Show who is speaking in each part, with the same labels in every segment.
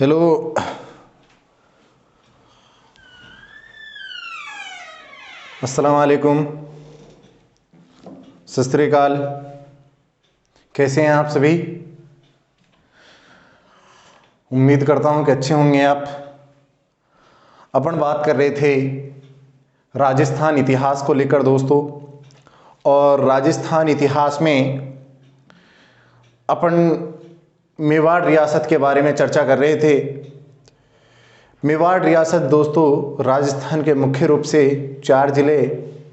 Speaker 1: Hello. अस्सलाम वालेकुम। सत श्री अकाल। कैसे हैं आप सभी? उम्मीद करता हूं कि अच्छे होंगे आप। अपन बात कर रहे थे राजस्थान इतिहास को लेकर दोस्तों, और राजस्थान इतिहास में अपन मेवाड़ रियासत के बारे में चर्चा कर रहे थे। मेवाड़ रियासत दोस्तों राजस्थान के मुख्य रूप से 4 ज़िले,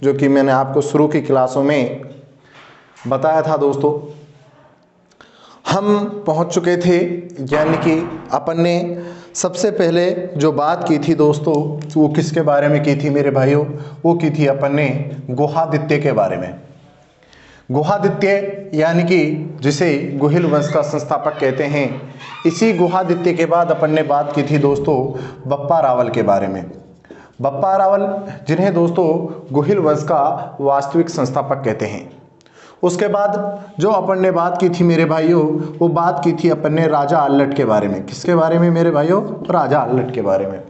Speaker 1: जो कि मैंने आपको शुरू की क्लासों में बताया था दोस्तों, हम पहुंच चुके थे। यानी कि अपन ने सबसे पहले जो बात की थी दोस्तों, वो किसके बारे में की थी मेरे भाइयों? वो की थी अपन ने गुहादित्य के बारे में। गुहादित्य यानी कि जिसे गुहिल वंश का संस्थापक कहते हैं। इसी गुहादित्य के बाद अपन ने बात की थी दोस्तों बप्पा रावल के बारे में। बप्पा रावल जिन्हें दोस्तों गुहिल वंश का वास्तविक संस्थापक कहते हैं। उसके बाद जो अपन ने बात की थी मेरे भाइयों, वो बात की थी अपन ने राजा अल्लट के बारे में। किसके बारे में मेरे भाइयों? राजा अल्लट के बारे में।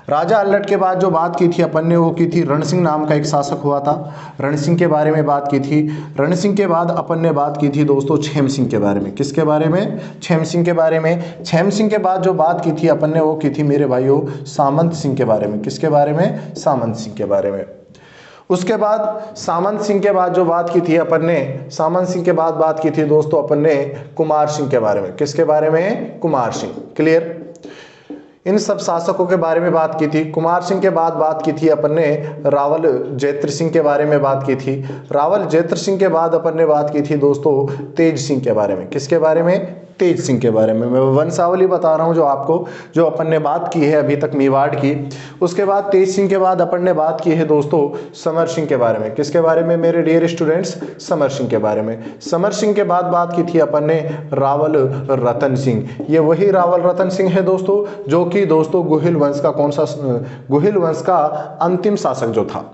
Speaker 1: राजा अल्लट के बाद जो बात की थी अपन ने, वो की थी रण सिंह नाम का एक शासक हुआ था, रण सिंह के बारे में बात की थी। रण सिंह के बाद अपन ने बात की थी दोस्तों छेम सिंह के बारे में। किसके बारे में? छेम सिंह के बारे में। छेम सिंह के बाद जो बात की थी अपन ने, वो की थी मेरे भाइयों सामंत सिंह के बारे में। किसके बारे में? सामंत सिंह के बारे में। उसके बाद सामंत सिंह के बाद जो बात की थी अपन ने, सामंत सिंह के बाद बात की थी दोस्तों अपन ने कुमार सिंह के बारे में। किसके बारे में? कुमार सिंह। क्लियर? इन सब शासकों के बारे में बात की थी। कुमार सिंह के बाद बात की थी अपन ने रावल जैत्र सिंह के बारे में बात की थी। रावल जैत्र सिंह के बाद अपन ने बात की थी दोस्तों तेज सिंह के बारे में। किसके बारे में? तेज सिंह के बारे में। मैं वंशावली बता रहा हूं जो आपको, जो अपन ने बात की है अभी तक मेवाड़ की। उसके बाद तेज सिंह के बाद अपन ने बात की है दोस्तों समर सिंह के बारे में। किसके बारे में मेरे डियर स्टूडेंट्स? समर सिंह के बारे में। समर सिंह के बाद बात की थी अपन ने रावल रतन सिंह। ये वही रावल रतन सिंह है दोस्तों, जो कि दोस्तों गुहिल वंश का कौन सा? गुहिल वंश का अंतिम शासक जो था।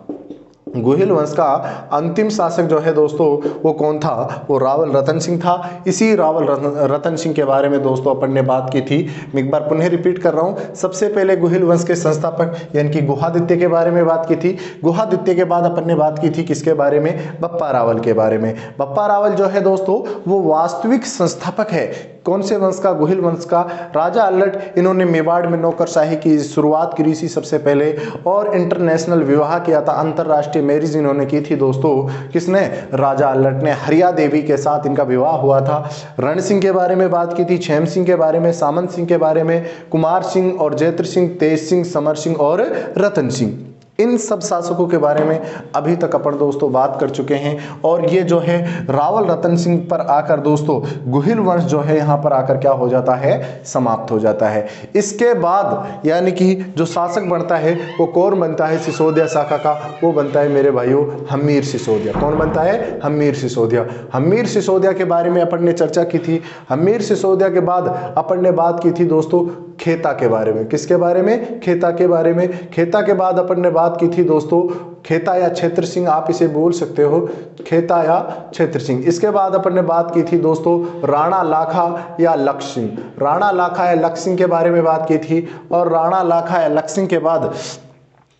Speaker 1: गुहिल वंश का अंतिम शासक जो है दोस्तों, वो कौन था? वो रावल रतन सिंह था। इसी रावल रतन सिंह के बारे में दोस्तों अपन ने बात की थी। मैं एक बार पुनः रिपीट कर रहा हूं। सबसे पहले गुहिल वंश के संस्थापक यानी कि गुहादित्य के बारे में बात की थी। गुहादित्य के बाद अपन ने बात की थी किसके बारे में? बप्पा रावल के बारे में। बप्पा रावल जो है दोस्तों, वो वास्तविक संस्थापक है। कौन से वंश का? गुहिल वंश का। राजा अल्लट, इन्होंने मेवाड़ में नौकरशाही की शुरुआत करी थी सबसे पहले, और इंटरनेशनल विवाह किया था, अंतरराष्ट्रीय मैरिज इन्होंने की थी दोस्तों। किसने? राजा अल्लट ने। हरिया देवी के साथ इनका विवाह हुआ था। रण सिंह के बारे में बात की थी, छेम सिंह के बारे में, सामंत सिंह के बारे में, कुमार सिंह और जैत्र सिंह, तेज सिंह, समर सिंह और रतन सिंह। इन सब शासकों के बारे में अभी तक अपन दोस्तों बात कर चुके हैं। और ये जो है रावल रतन सिंह पर आकर दोस्तों गुहिल वंश जो है यहाँ पर आकर क्या हो जाता है? समाप्त हो जाता है। इसके बाद यानी कि जो शासक बनता है वो कौन बनता है सिसोदिया शाखा का? वो बनता है मेरे भाइयों हम्मीर सिसोदिया। कौन बनता है? हम्मीर सिसोदिया। हम्मीर सिसोदिया के बारे में अपन ने चर्चा की थी। हम्मीर सिसोदिया के बाद अपन ने बात की थी दोस्तों खेता के बारे में। किसके बारे में? खेता के बारे में। खेता के बाद अपन ने बात की थी दोस्तों खेता या क्षेत्र सिंह, आप इसे बोल सकते हो, खेता या क्षेत्र सिंह। इसके बाद अपन ने बात की थी दोस्तों राणा लाखा या लक्ष्य सिंह। राणा लाखा या लक्ष्य सिंह के बारे में बात की थी। और राणा लाखा या लक्ष्य सिंह के बाद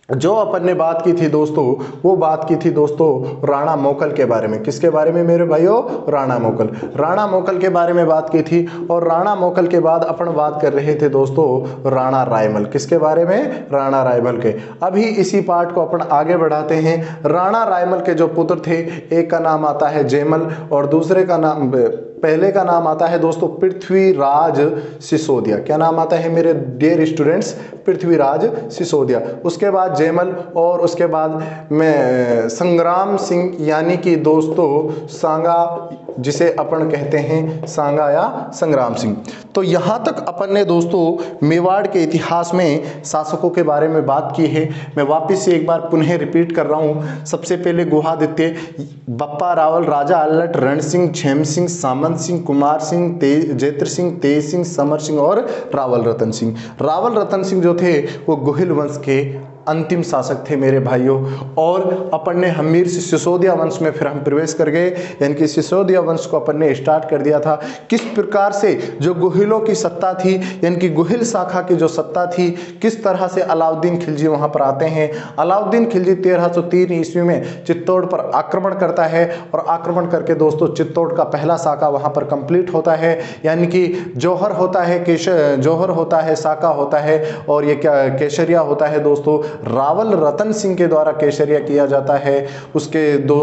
Speaker 1: जो अपन ने बात की थी दोस्तों, वो बात की थी दोस्तों राणा मोकल के बारे में। किसके बारे में मेरे भाइयों? राणा मोकल। राणा मोकल के बारे में बात की थी। और राणा मोकल के बाद अपन बात कर रहे थे दोस्तों राणा रायमल। किसके बारे में? राणा रायमल के। अभी इसी पार्ट को अपन आगे बढ़ाते हैं। राणा रायमल के जो पुत्र थे, एक का नाम आता है जयमल और दूसरे का नाम, पहले का नाम आता है दोस्तों पृथ्वीराज सिसोदिया। क्या नाम आता है मेरे डियर स्टूडेंट्स? पृथ्वीराज सिसोदिया। उसके बाद जयमल और उसके बाद में संग्राम सिंह, यानी कि दोस्तों सांगा, जिसे अपन कहते हैं सांगा या संग्राम सिंह। तो यहाँ तक अपन ने दोस्तों मेवाड़ के इतिहास में शासकों के बारे में बात की है। मैं वापस से एक बार पुनः रिपीट कर रहा हूँ। सबसे पहले गुहादित्य, बप्पा रावल, राजा अल्लट, रण सिंह, छेम सिंह, सामंत सिंह, कुमार सिंह, जैत्र सिंह, तेज सिंह, समर सिंह और रावल रतन सिंह। रावल रतन सिंह जो थे वो गुहिल वंश के अंतिम शासक थे मेरे भाइयों। और अपन ने हमीर से सिसोदिया वंश में फिर हम प्रवेश कर गए, यानी कि सिसोदिया वंश को अपन ने स्टार्ट कर दिया था। किस प्रकार से जो गुहिलों की सत्ता थी, यानी कि गुहिल शाखा की जो सत्ता थी, किस तरह से अलाउद्दीन खिलजी वहां पर आते हैं। अलाउद्दीन खिलजी 1303 ईस्वी में चित्तौड़ पर आक्रमण करता है और आक्रमण करके दोस्तों चित्तौड़ का पहला शाखा वहां पर कंप्लीट होता है, यानी कि जौहर होता है, जौहर होता है, शाखा होता है, और ये क्या केसरिया होता है दोस्तों। रावल रतन सिंह के द्वारा केसरिया किया जाता है। उसके दो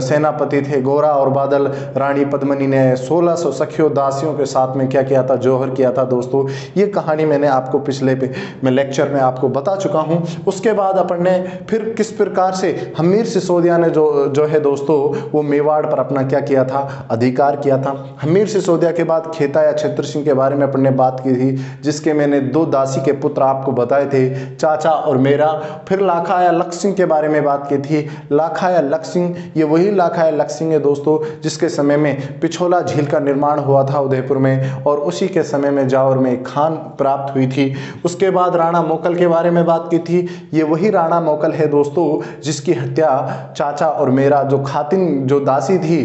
Speaker 1: सेनापति थे, गोरा और बादल। रानी पद्मिनी ने 1600 सखियों दासियों के साथ में क्या किया था, जौहर किया था दोस्तों। ये कहानी मैंने आपको पिछले में लेक्चर में आपको बता चुका हूं। उसके बाद अपन ने फिर किस प्रकार से हमीर सिसोदिया ने जो है दोस्तों वो मेवाड़ पर अपना क्या किया था, अधिकार किया था। हमीर सिसोदिया के बाद खेताया छत्र सिंह के बारे में अपन ने बात की थी, जिसके मैंने 2 दासी के पुत्र आपको बताए थे, चाचा और मेरा। फिर लाखाया लक्ष्य सिंह के बारे में बात की थी। लाखाया लक्ष्य सिंह, ये वही लाखाया लक्ष्य सिंह है दोस्तों जिसके समय में पिछोला झील का निर्माण हुआ था उदयपुर में, और उसी के समय में जावर में खान प्राप्त हुई थी। उसके बाद राणा मोकल के बारे में बात की थी। ये वही राणा मोकल है दोस्तों जिसकी हत्या चाचा और मेरा जो खातिन जो दासी थी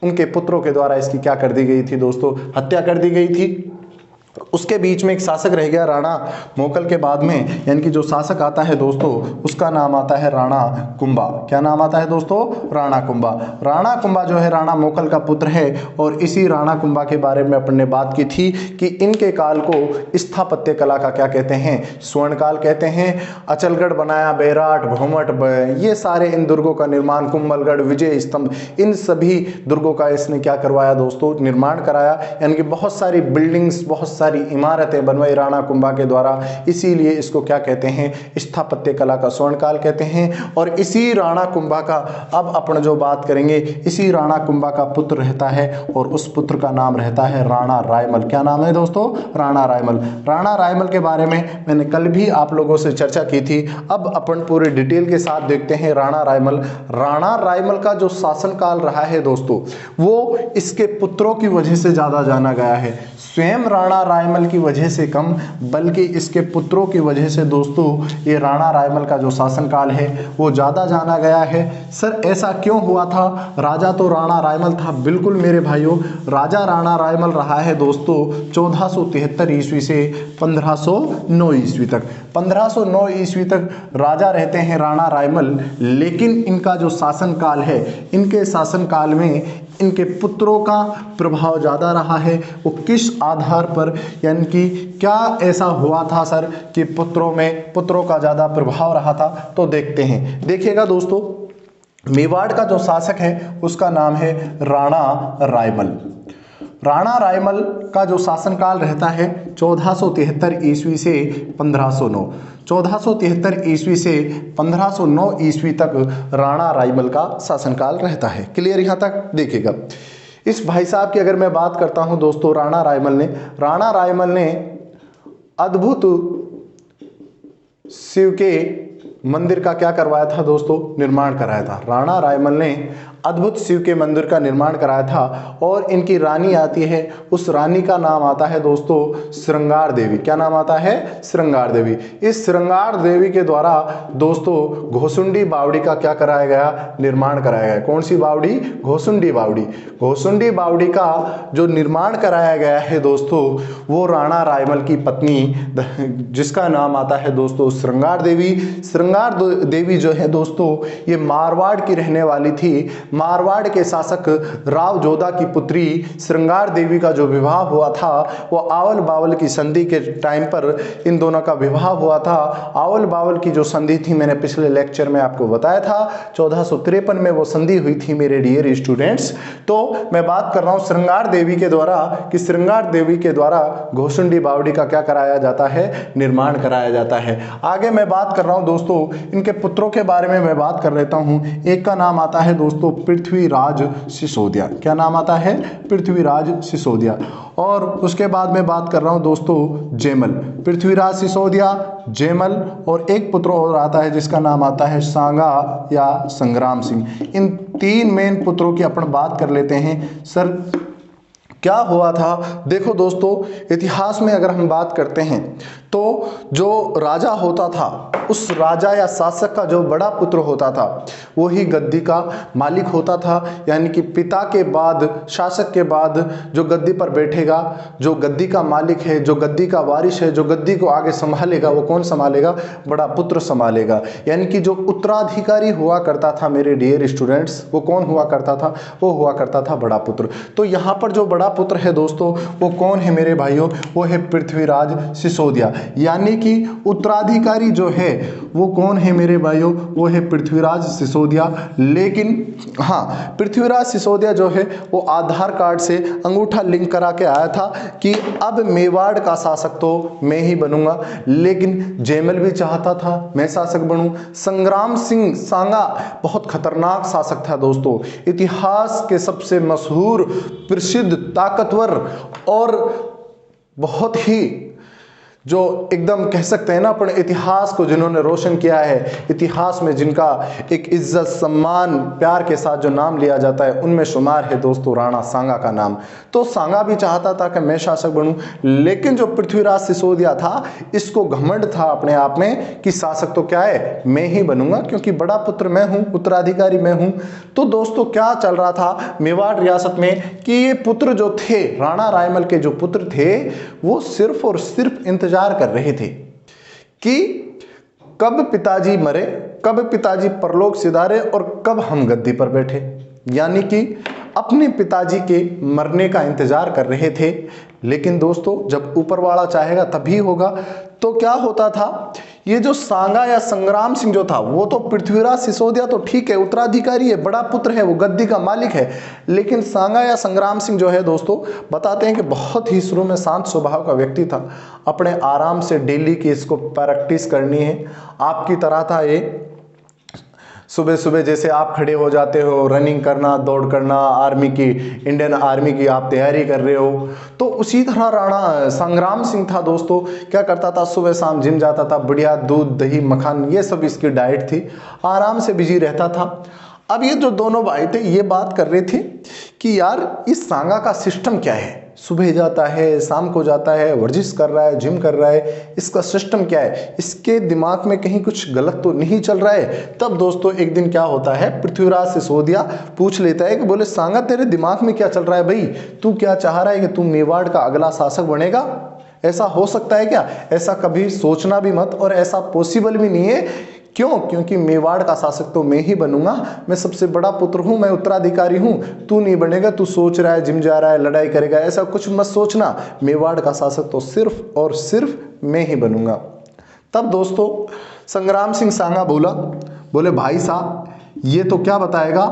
Speaker 1: उनके पुत्रों के द्वारा इसकी क्या कर दी गई थी दोस्तों, हत्या कर दी गई थी। उसके बीच में एक शासक रह गया राणा मोकल के बाद में, यानी कि जो शासक आता है दोस्तों उसका नाम आता है राणा कुंभा। क्या नाम आता है दोस्तों, राणा कुंभा। राणा कुंभा जो है राणा मोकल का पुत्र है, और इसी राणा कुंभा के बारे में अपन ने बात की थी कि इनके काल को स्थापत्य कला का क्या कहते हैं, स्वर्ण काल कहते हैं। अचलगढ़ बनाया, बैराट, भौमट, ये सारे इन दुर्गों का निर्माण, कुंभलगढ़, विजय स्तंभ, इन सभी दुर्गों का इसने क्या करवाया दोस्तों, निर्माण कराया। यानी कि बहुत सारी बिल्डिंग्स, बहुत सारी इमारतें बनवाई राणा कुंभा के द्वारा, इसीलिए इसको क्या कहते हैं, स्थापत्य कला का स्वर्ण काल कहते हैं। और इसी राणा कुंभा का अब अपन जो बात करेंगे, इसी राणा कुंभा का पुत्र रहता है, और उस पुत्र का नाम रहता है राणा रायमल। क्या नाम है दोस्तों, राणा रायमल। राणा रायमल के बारे में मैंने कल भी आप लोगों से चर्चा की थी। अब अपन पूरे डिटेल के साथ देखते हैं राणा रायमल। राणा रायमल का जो शासनकाल रहा है दोस्तों, वो इसके पुत्रों की वजह से ज्यादा जाना गया है। स्वयं राणा रायमल की वजह से कम, बल्कि इसके पुत्रों की वजह से दोस्तों ये राणा रायमल का जो शासनकाल है वो ज़्यादा जाना गया है। सर ऐसा क्यों हुआ था, राजा तो राणा रायमल था, बिल्कुल मेरे भाइयों, राजा राणा रायमल रहा है दोस्तों 1473 ईस्वी से 1509 ईस्वी तक। 1509 ईस्वी तक राजा रहते हैं राणा रायमल, लेकिन इनका जो शासनकाल है, इनके शासनकाल में इनके पुत्रों का प्रभाव ज़्यादा रहा है। वो किस आधार पर, यानी कि क्या ऐसा हुआ था सर कि पुत्रों का ज़्यादा प्रभाव रहा था, तो देखते हैं। देखिएगा दोस्तों, मेवाड़ का जो शासक है उसका नाम है राणा रायमल। राणा रायमल का जो शासनकाल रहता है 1473 ईस्वी से 1509, 1473 ईस्वी से 1509 ईस्वी तक राणा रायमल का शासनकाल रहता है। क्लियर यहाँ तक, देखिएगा। इस भाई साहब की अगर मैं बात करता हूँ दोस्तों, राणा रायमल ने अद्भुत शिव के मंदिर का क्या करवाया था दोस्तों, निर्माण कराया था। राणा रायमल ने अद्भुत शिव के मंदिर का निर्माण कराया था, और इनकी रानी आती है, उस रानी का नाम आता है दोस्तों श्रृंगार देवी। क्या नाम आता है, श्रृंगार देवी। इस श्रृंगार देवी के द्वारा दोस्तों घोसुंडी बावड़ी का क्या कराया गया, निर्माण कराया गया। कौन सी बावड़ी, घोसुंडी बावड़ी। घोसुंडी बावड़ी का जो निर्माण कराया गया है दोस्तों, वो राणा रायमल की पत्नी, जिसका नाम आता है दोस्तों श्रृंगार देवी। श्रृंगार देवी जो है दोस्तों ये मारवाड़ की रहने वाली थी। मारवाड़ के शासक राव जोधा की पुत्री श्रृंगार देवी का जो विवाह हुआ था वो आवल बावल की संधि के टाइम पर इन दोनों का विवाह हुआ था। आवल बावल की जो संधि थी मैंने पिछले लेक्चर में आपको बताया था, 1453 में वो संधि हुई थी मेरे डियर स्टूडेंट्स। तो मैं बात कर रहा हूँ श्रृंगार देवी के द्वारा, कि श्रृंगार देवी के द्वारा घोसुंडी बावड़ी का क्या कराया जाता है, निर्माण कराया जाता है। आगे मैं बात कर रहा हूँ दोस्तों इनके पुत्रों के बारे में मैं बात कर लेता हूँ। एक का नाम आता है दोस्तों पृथ्वीराज सिसोदिया। क्या नाम आता है, पृथ्वीराज सिसोदिया। और उसके बाद मैं बात कर रहा हूँ दोस्तों जयमल। पृथ्वीराज सिसोदिया, जयमल, और एक पुत्र और आता है जिसका नाम आता है सांगा या संग्राम सिंह। इन 3 मेन पुत्रों की अपन बात कर लेते हैं। सर क्या हुआ था, देखो दोस्तों इतिहास में अगर हम बात करते हैं तो जो राजा होता था उस राजा या शासक का जो बड़ा पुत्र होता था वो ही गद्दी का मालिक होता था। यानी कि पिता के बाद, शासक के बाद जो गद्दी पर बैठेगा, जो गद्दी का मालिक है, जो गद्दी का वारिस है, जो गद्दी को आगे संभालेगा, वो कौन संभालेगा? बड़ा पुत्र संभालेगा। यानी कि जो उत्तराधिकारी हुआ करता था मेरे डियर स्टूडेंट्स, वो कौन हुआ करता था? वो हुआ करता था बड़ा पुत्र। तो यहाँ पर जो बड़ा पुत्र है दोस्तों, वो कौन है मेरे भाइयों? वो है पृथ्वीराज सिसोदिया। यानी कि उत्तराधिकारी जो है वो कौन है मेरे भाइयों? वो है पृथ्वीराज सिसोदिया। लेकिन हाँ, पृथ्वीराज सिसोदिया जो है वो आधार कार्ड से अंगूठा लिंक करा के आया था कि अब मेवाड़ का शासक तो मैं ही बनूंगा। लेकिन जयमल भी चाहता था मैं शासक बनूं। संग्राम सिंह सांगा बहुत खतरनाक शासक था दोस्तों, इतिहास के सबसे मशहूर, प्रसिद्ध, ताकतवर और बहुत ही जो एकदम कह सकते हैं ना अपन, इतिहास को जिन्होंने रोशन किया है, इतिहास में जिनका एक इज्जत, सम्मान, प्यार के साथ जो नाम लिया जाता है, उनमें शुमार है दोस्तों राणा सांगा का नाम। तो सांगा भी चाहता था कि मैं शासक बनूं, लेकिन जो पृथ्वीराज सिसोदिया था इसको घमंड था अपने आप में कि शासक तो क्या है, मैं ही बनूंगा, क्योंकि बड़ा पुत्र मैं हूं, उत्तराधिकारी मैं हूं। तो दोस्तों क्या चल रहा था मेवाड़ रियासत में कि ये पुत्र जो थे, राणा रायमल के जो पुत्र थे, वो सिर्फ और सिर्फ इंतजार कर रहे थे कि कब पिताजी मरे, कब पिताजी परलोक सिधारे और कब हम गद्दी पर बैठे। यानी कि अपने पिताजी के मरने का इंतजार कर रहे थे। लेकिन दोस्तों जब ऊपर वाला चाहेगा तभी होगा। तो क्या होता था, ये जो सांगा या संग्राम सिंह जो था, वो तो पृथ्वीराज सिसोदिया तो ठीक है, उत्तराधिकारी है, बड़ा पुत्र है, वो गद्दी का मालिक है। लेकिन सांगा या संग्राम सिंह जो है दोस्तों, बताते हैं कि बहुत ही शुरू में शांत स्वभाव का व्यक्ति था। अपने आराम से डेली की इसको प्रैक्टिस करनी है। आपकी तरह था ये, सुबह सुबह जैसे आप खड़े हो जाते हो, रनिंग करना, दौड़ करना, आर्मी की, इंडियन आर्मी की आप तैयारी कर रहे हो, तो उसी तरह राणा संग्राम सिंह था दोस्तों। क्या करता था, सुबह शाम जिम जाता था, बढ़िया दूध दही मखान ये सब इसकी डाइट थी, आराम से बिजी रहता था। अब ये जो दोनों भाई थे ये बात कर रहे थे कि यार इस सांगा का सिस्टम क्या है, सुबह जाता है, शाम को जाता है, वर्जिश कर रहा है, जिम कर रहा है, इसका सिस्टम क्या है, इसके दिमाग में कहीं कुछ गलत तो नहीं चल रहा है। तब दोस्तों एक दिन क्या होता है, पृथ्वीराज सिसोदिया पूछ लेता है कि बोले सांगा तेरे दिमाग में क्या चल रहा है भाई, तू क्या चाह रहा है कि तू मेवाड़ का अगला शासक बनेगा? ऐसा हो सकता है क्या? ऐसा कभी सोचना भी मत, और ऐसा पॉसिबल भी नहीं है। क्यों? क्योंकि मेवाड़ का शासक तो मैं ही बनूंगा, मैं सबसे बड़ा पुत्र हूं, मैं उत्तराधिकारी हूं, तू नहीं बनेगा। तू सोच रहा है जिम जा रहा है, लड़ाई करेगा, ऐसा कुछ मत सोचना। मेवाड़ का शासक तो सिर्फ और सिर्फ मैं ही बनूंगा। तब दोस्तों संग्राम सिंह सांगा बोले भाई साहब ये तो क्या बताएगा,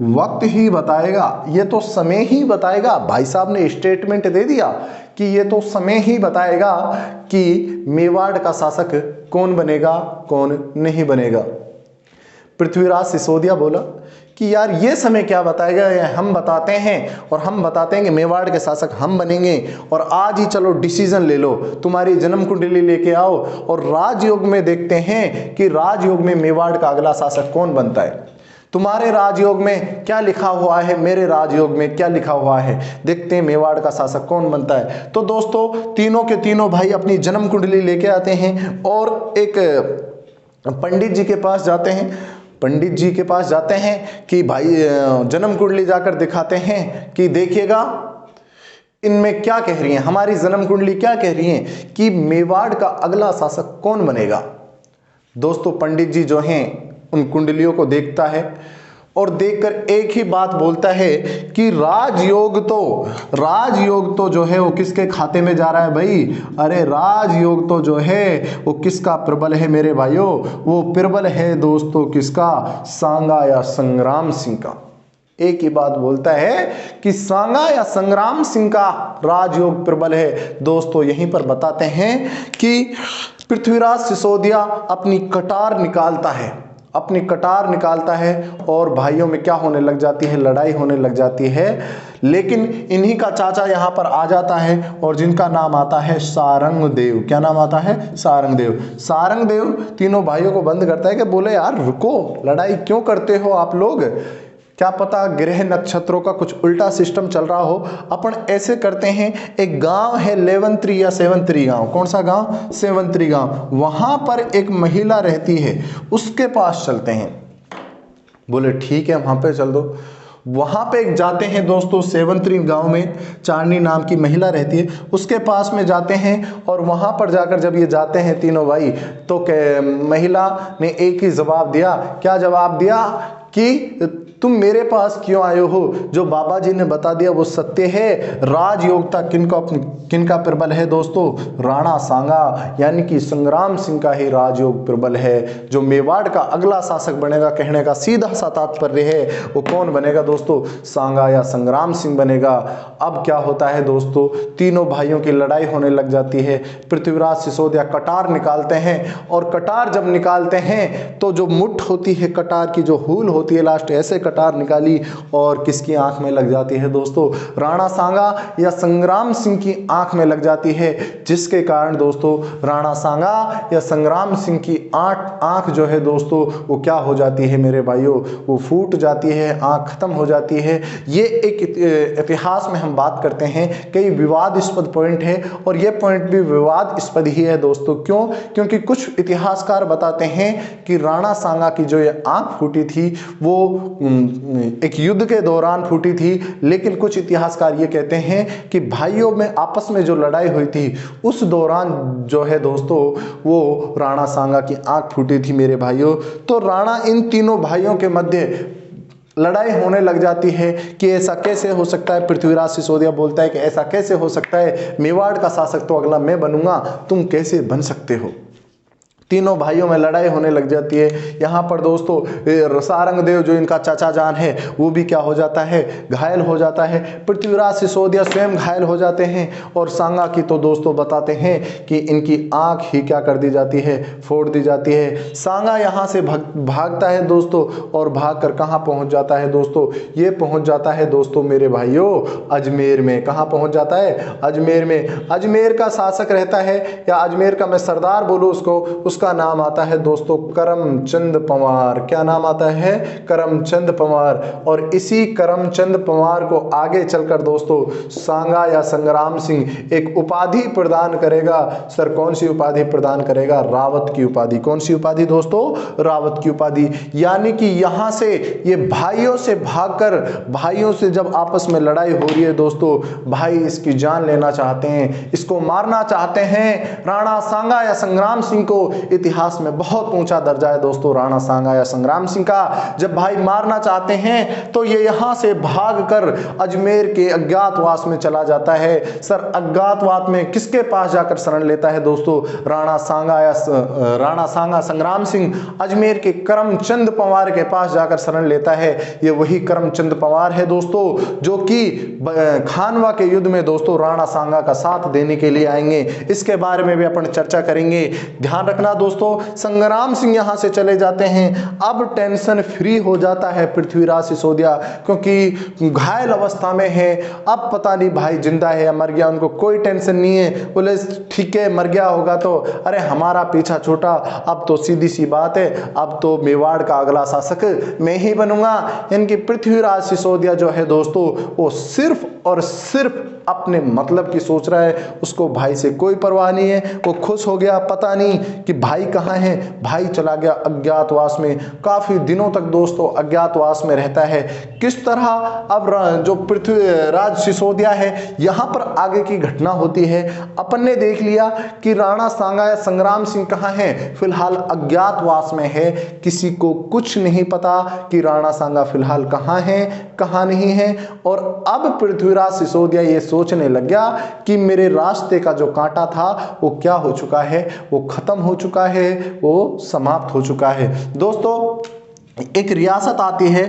Speaker 1: वक्त ही बताएगा, ये तो समय ही बताएगा। भाई साहब ने स्टेटमेंट दे दिया कि ये तो समय ही बताएगा कि मेवाड़ का शासक कौन बनेगा, कौन नहीं बनेगा। पृथ्वीराज सिसोदिया बोला कि यार ये समय क्या बताएगा, ये हम बताते हैं, और हम बताते हैं कि मेवाड़ के शासक हम बनेंगे। और आज ही चलो डिसीजन ले लो, तुम्हारी जन्म कुंडली लेके आओ और राजयोग में देखते हैं कि राजयोग में मेवाड़ का अगला शासक कौन बनता है। तुम्हारे राजयोग में क्या लिखा हुआ है, मेरे राजयोग में क्या लिखा हुआ है, देखते हैं मेवाड़ का शासक कौन बनता है। तो दोस्तों तीनों के तीनों भाई अपनी जन्म कुंडली लेके आते हैं और एक पंडित जी के पास जाते हैं। पंडित जी के पास जाते हैं कि भाई जन्म कुंडली जाकर दिखाते हैं कि देखिएगा इनमें क्या कह रही है, हमारी जन्म कुंडली क्या कह रही है कि मेवाड़ का अगला शासक कौन बनेगा। दोस्तों पंडित जी जो हैं उन कुंडलियों को देखता है और देखकर एक ही बात बोलता है कि राजयोग तो जो है वो किसके खाते में जा रहा है भाई? अरे राजयोग तो जो है वो किसका प्रबल है मेरे भाइयों? वो प्रबल है दोस्तों किसका? सांगा या संग्राम सिंह का। एक ही बात बोलता है कि सांगा या संग्राम सिंह का राजयोग प्रबल है। दोस्तों यहीं पर बताते हैं कि पृथ्वीराज सिसोदिया अपनी कटार निकालता है और भाइयों में क्या होने लग जाती है, लड़ाई होने लग जाती है। लेकिन इन्हीं का चाचा यहाँ पर आ जाता है और जिनका नाम आता है सारंगदेव। क्या नाम आता है? सारंगदेव तीनों भाइयों को बंद करता है कि बोले यार रुको, लड़ाई क्यों करते हो आप लोग? क्या पता ग्रह नक्षत्रों का कुछ उल्टा सिस्टम चल रहा हो। अपन ऐसे करते हैं, एक गांव है लेवंत्री या सेवंत्री गांव, कौन सा गांव? सेवंत्री गांव। वहां पर एक महिला रहती है, उसके पास चलते हैं। बोले ठीक है, वहां पे चल दो। वहां पे एक जाते हैं दोस्तों, सेवंत्री गांव में चांदनी नाम की महिला रहती है, उसके पास में जाते हैं। और वहां पर जाकर जब ये जाते हैं तीनों भाई, तो महिला ने एक ही जवाब दिया। क्या जवाब दिया? कि तुम मेरे पास क्यों आए हो? जो बाबा जी ने बता दिया वो सत्य है। राजयोगिता किनका प्रबल है दोस्तों? राणा सांगा यानी कि संग्राम सिंह का ही राजयोग प्रबल है। जो मेवाड़ का अगला शासक बनेगा, कहने का सीधा सा तात्पर्य है, वो कौन बनेगा दोस्तों? सांगा या संग्राम सिंह बनेगा। अब क्या होता है दोस्तों, तीनों भाइयों की लड़ाई होने लग जाती है। पृथ्वीराज सिसोदिया कटार निकालते हैं, और कटार जब निकालते हैं तो जो मुठ होती है कटार की, जो हूल होती है लास्ट, ऐसे कटार निकाली और किसकी आंख में लग जाती है दोस्तों? राणा सांगा या संग्राम सिंह की आंख में लग जाती है, जिसके कारण दोस्तों राणा सांगा या संग्राम सिंह की आंख जो है दोस्तों वो क्या हो जाती है मेरे भाइयों? वो फूट जाती है, आंख खत्म हो जाती है। ये एक इतिहास में हम बात करते हैं, कई विवादास्पद पॉइंट है, और ये पॉइंट भी विवादास्पद ही है दोस्तों। क्यों? क्योंकि कुछ इतिहासकार बताते हैं कि राणा सांगा की जो ये आंख फूटी थी वो एक युद्ध के दौरान फूटी थी, लेकिन कुछ इतिहासकार ये कहते हैं कि भाइयों में आपस में जो लड़ाई हुई थी उस दौरान जो है दोस्तों वो राणा सांगा की आंख फूटी थी मेरे भाइयों। तो राणा इन तीनों भाइयों के मध्य लड़ाई होने लग जाती है कि ऐसा कैसे हो सकता है। पृथ्वीराज सिसोदिया बोलता है कि ऐसा कैसे हो सकता है, मेवाड़ का शासक तो अगला मैं बनूंगा, तुम कैसे बन सकते हो। तीनों भाइयों में लड़ाई होने लग जाती है। यहाँ पर दोस्तों सारंगदेव जो इनका चाचा जान है वो भी क्या हो जाता है? घायल हो जाता है। पृथ्वीराज सिसोदिया स्वयं घायल हो जाते हैं, और सांगा की तो दोस्तों बताते हैं कि इनकी आंख ही क्या कर दी जाती है? फोड़ दी जाती है। सांगा यहाँ से भागता है दोस्तों, और भाग कर कहाँ पहुँच जाता है दोस्तों? ये पहुँच जाता है दोस्तों मेरे भाइयों अजमेर में। कहाँ पहुँच जाता है? अजमेर में। अजमेर का शासक रहता है, या अजमेर का मैं सरदार बोलूँ उसको, उसका नाम आता है दोस्तों करमचंद पंवार। क्या नाम आता है? करमचंद पंवार। और इसी करमचंद पंवार को आगे चलकर दोस्तों सांगा या संग्राम सिंह एक उपाधि प्रदान करेगा। सर कौन सी उपाधि प्रदान करेगा? रावत की उपाधि। कौन सी उपाधि दोस्तों? रावत की उपाधि। यानी कि यहां से ये भाइयों से भागकर, भाइयों से जब आपस में लड़ाई हो रही है दोस्तों, भाई इसकी जान लेना चाहते हैं, इसको मारना चाहते हैं। राणा सांगा या संग्राम सिंह को इतिहास में बहुत ऊंचा दर्जा है दोस्तों राणा सांगा या संग्राम सिंह का। जब भाई मारना चाहते हैं तो ये यहां से भागकर अजमेर के अज्ञातवास में चला जाता है। सर अज्ञातवास में किसके पास जाकर शरण लेता है दोस्तों? राणा सांगा संग्राम सिंह अजमेर के करमचंद पंवार के पास जाकर शरण लेता है। ये वही करमचंद पंवार है दोस्तों जो कि खानवा के युद्ध में दोस्तों राणा सांगा का साथ देने के लिए आएंगे। इसके बारे में भी अपन चर्चा करेंगे। ध्यान रखना दोस्तों, संग्राम सिंह यहां से चले जाते हैं। अब टेंशन फ्री हो जाता है पृथ्वीराज सिसोदिया, क्योंकि घायल अवस्था में है। अब पता नहीं भाई जिंदा है या मर गया, उनको कोई टेंशन नहीं है। बोले ठीक है मर गया होगा तो अरे हमारा पीछा छोटा, अब तो सीधी सी बात है, अब तो मेवाड़ का अगला शासक मैं ही बनूंगा। इनकी पृथ्वीराज सिसोदिया जो है दोस्तों वो सिर्फ और सिर्फ अपने मतलब की सोच रहा है, उसको भाई से कोई परवाह नहीं है। वो खुश हो गया, पता नहीं कि भाई कहाँ है। भाई चला गया अज्ञातवास में, काफी दिनों तक दोस्तों अज्ञातवास में रहता है। किस तरह अब जो पृथ्वीराज सिसोदिया है यहाँ पर आगे की घटना होती है। अपन ने देख लिया कि राणा सांगा या संग्राम सिंह कहाँ है, फिलहाल अज्ञातवास में है। किसी को कुछ नहीं पता कि राणा सांगा फिलहाल कहाँ है कहाँ नहीं है। और अब पृथ्वीराज सिसोदिया ये सोचने लग गया कि मेरे रास्ते का जो कांटा था वो क्या हो चुका है, वो खत्म हो चुका है, वो समाप्त हो चुका है। दोस्तों एक रियासत आती है,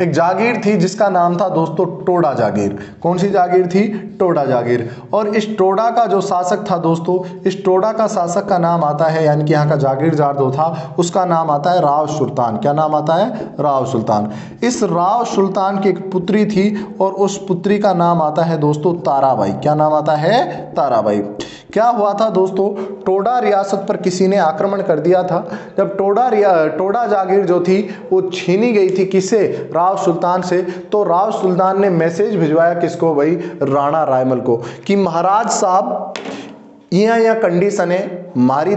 Speaker 1: एक जागीर थी जिसका नाम था दोस्तों टोडा जागीर। कौन सी जागीर थी? टोडा जागीर। और इस टोडा का जो शासक था दोस्तों, इस टोडा का शासक का नाम आता है, यानी कि यहाँ का जागीरदार जो था उसका नाम आता है राव सुल्तान। क्या नाम आता है? राव सुल्तान। इस राव सुल्तान की एक पुत्री थी और उस पुत्री का नाम आता है दोस्तों ताराबाई। क्या नाम आता है? ताराबाई। क्या हुआ था दोस्तों, टोडा रियासत पर किसी ने आक्रमण कर दिया था। जब टोडा जागीर जो थी वो छीनी गई थी किससे, राव सुल्तान से। तो राव सुल्तान ने मैसेज भिजवाया किसको भाई, राणा रायमल को, कि महाराज साहब यह कंडीशन है मारी,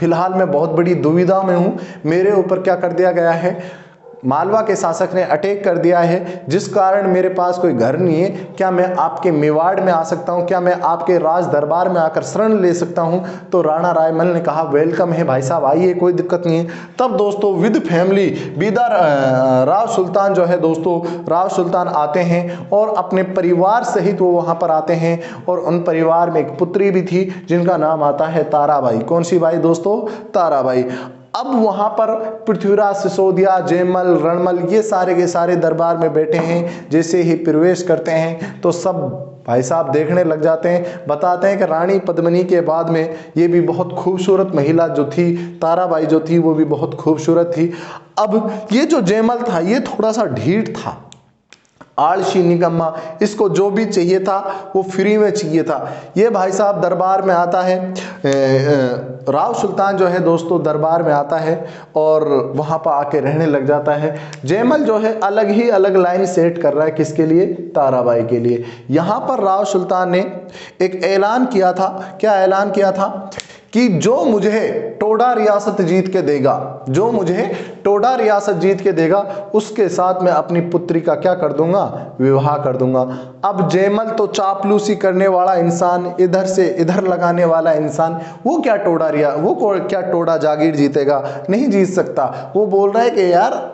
Speaker 1: फिलहाल मैं बहुत बड़ी दुविधा में हूँ, मेरे ऊपर क्या कर दिया गया है, मालवा के शासक ने अटैक कर दिया है, जिस कारण मेरे पास कोई घर नहीं है, क्या मैं आपके मेवाड़ में आ सकता हूं, क्या मैं आपके राज दरबार में आकर शरण ले सकता हूं। तो राणा रायमल ने कहा वेलकम है भाई साहब, आइए, कोई दिक्कत नहीं है। तब दोस्तों विद फैमिली राव सुल्तान जो है दोस्तों, राव सुल्तान आते हैं और अपने परिवार सहित वो वहां पर आते हैं, और उन परिवार में एक पुत्री भी थी जिनका नाम आता है ताराबाई। कौन सी बाई दोस्तों, ताराबाई। अब वहां पर पृथ्वीराज सिसोदिया, जयमल, रणमल ये सारे के सारे दरबार में बैठे हैं। जैसे ही प्रवेश करते हैं तो सब भाई साहब देखने लग जाते हैं, बताते हैं कि रानी पद्मिनी के बाद में ये भी बहुत खूबसूरत महिला जो थी, ताराबाई जो थी वो भी बहुत खूबसूरत थी। अब ये जो जयमल था ये थोड़ा सा ढीठ था, आलसी निकम्मा, इसको जो भी चाहिए था वो फ्री में चाहिए था। ये भाई साहब दरबार में आता है, राव सुल्तान जो है दोस्तों दरबार में आता है और वहाँ पर आके रहने लग जाता है। जयमल जो है अलग ही अलग लाइन सेट कर रहा है, किसके लिए, ताराबाई के लिए। यहाँ पर राव सुल्तान ने एक ऐलान किया था, क्या ऐलान किया था, कि जो मुझे टोडा रियासत जीत के देगा, जो मुझे टोडा रियासत जीत के देगा, उसके साथ मैं अपनी पुत्री का क्या कर दूंगा, विवाह कर दूंगा। अब जयमल तो चापलूसी करने वाला इंसान, इधर से इधर लगाने वाला इंसान, वो क्या टोडा जागीर जीतेगा, नहीं जीत सकता। वो बोल रहा है कि यार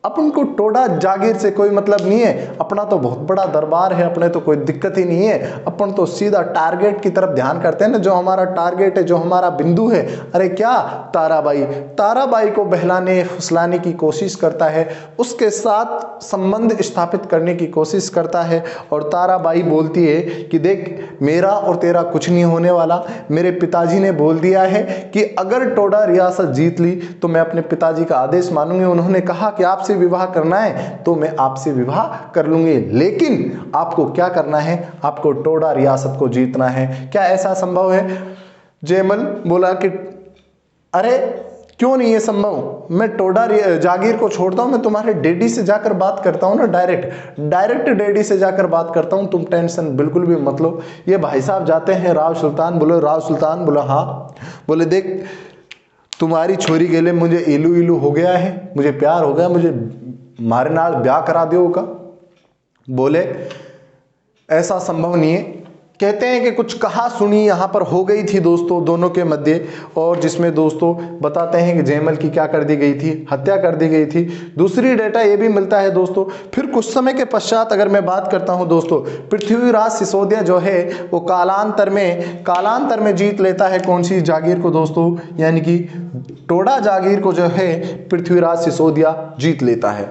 Speaker 1: अपन को टोडा जागीर से कोई मतलब नहीं है, अपना तो बहुत बड़ा दरबार है, अपने तो कोई दिक्कत ही नहीं है, अपन तो सीधा टारगेट की तरफ ध्यान करते हैं ना, जो हमारा टारगेट है, जो हमारा बिंदु है। अरे क्या, ताराबाई को बहलाने फुसलाने की कोशिश करता है, उसके साथ संबंध स्थापित करने की कोशिश करता है। और ताराबाई बोलती है कि देख मेरा और तेरा कुछ नहीं होने वाला, मेरे पिताजी ने बोल दिया है कि अगर टोडा रियासत जीत ली तो मैं अपने पिताजी का आदेश मानूंगी, उन्होंने कहा कि आपसे विवाह करना है तो मैं आपसे विवाह कर लूंगी, लेकिन आपको क्या करना है, आपको टोडा रियासत को जीतना है। क्या ऐसा संभव है? जयमल बोला कि अरे क्यों नहीं है संभव, मैं टोडा जागीर को छोड़ता हूं, मैं तुम्हारे डैडी से जाकर बात करता हूं ना, डायरेक्ट डैडी से जाकर बात करता हूं, तुम टेंशन बिल्कुल भी मत लो। ये भाई साहब जाते हैं राव सुल्तान बोला हाँ, बोले देख तुम्हारी छोरी के लिए मुझे इलू हो गया है, मुझे प्यार हो गया, मुझे मारे नाल ब्याह करा दियो का। बोले ऐसा संभव नहीं है। कहते हैं कि कुछ कहा सुनी यहाँ पर हो गई थी दोस्तों दोनों के मध्य, और जिसमें दोस्तों बताते हैं कि जयमल की क्या कर दी गई थी, हत्या कर दी गई थी। दूसरी डेटा ये भी मिलता है दोस्तों, फिर कुछ समय के पश्चात अगर मैं बात करता हूँ दोस्तों, पृथ्वीराज सिसोदिया जो है वो कालांतर में जीत लेता है कौन सी जागीर को दोस्तों, यानी कि टोडा जागीर को जो है पृथ्वीराज सिसोदिया जीत लेता है।